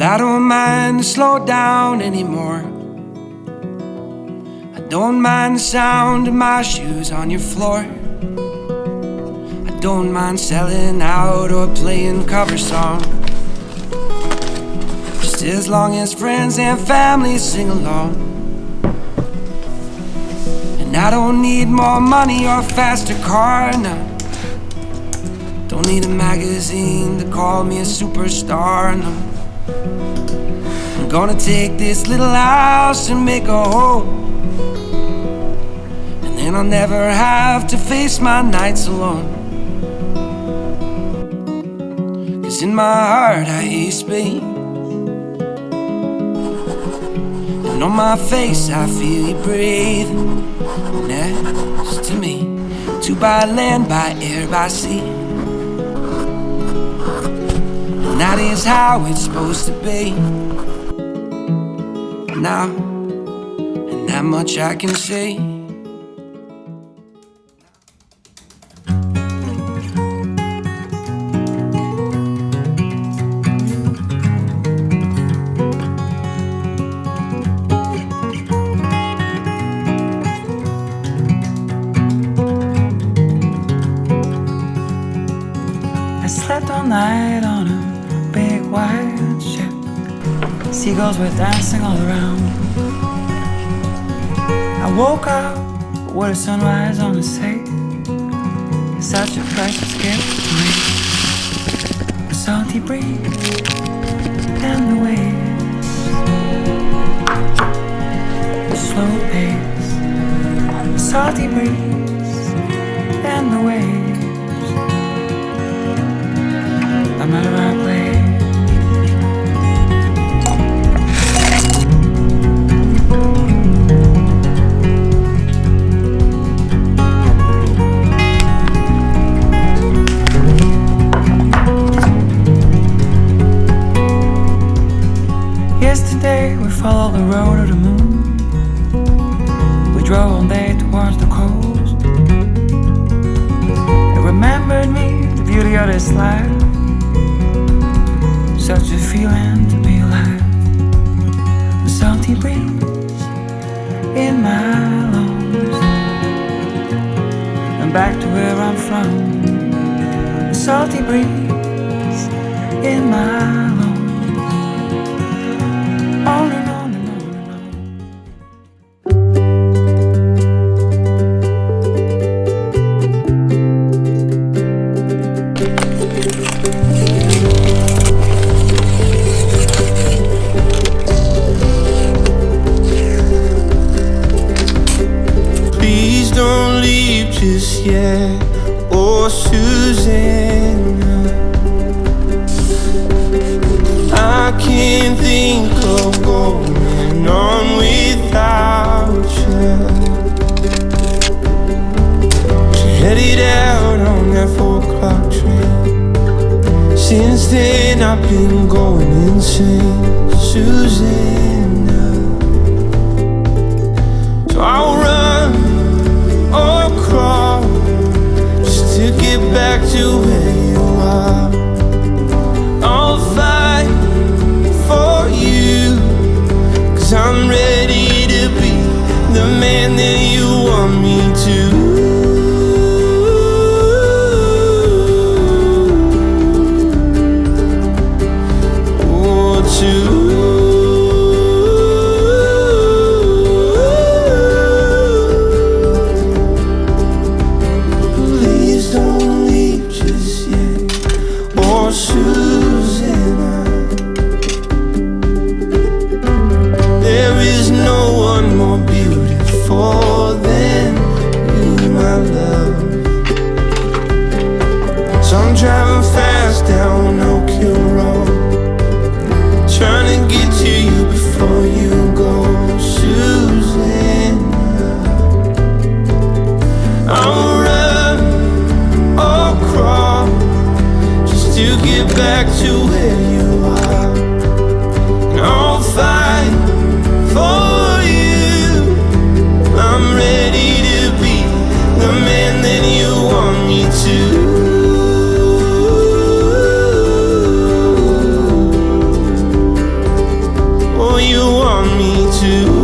I don't mind to slow down anymore. I don't mind the sound of my shoes on your floor. I don't mind selling out or playing cover songs, just as long as friends and family sing along. And I don't need more money or a faster car, no. Don't need a magazine to call me a superstar, no. I'm gonna take this little house and make a home, and then I'll never have to face my nights alone. 'Cause in my heart I hear you speak, and on my face I feel you breathe. Next to me, to by land, by air, by sea. And that is how it's supposed to be. Now, and that much I can see. I slept all night on a big white ship. Seagulls were dancing all around. I woke up with a sunrise on the sea. Such a precious gift to me. The salty breeze and the waves, the slow pace. The salty breeze and the waves. No matter where I play. Yesterday we followed the road of the moon. We drove all day towards the coast. It remembered me, the beauty of this life. Such a feeling to be alive. The salty breeze in my lungs, and back to where I'm from. The salty breeze in my lungs. On and on and on and on. Please don't leave just yet, oh Susanna. I can't think of going on without you. She headed out on that 4 o'clock train. Since then I've been going insane, Susanna. So I'll run or crawl just to get back to where you are. I'll fight for you, 'cause I'm ready to be the man that you want me to. Oh, to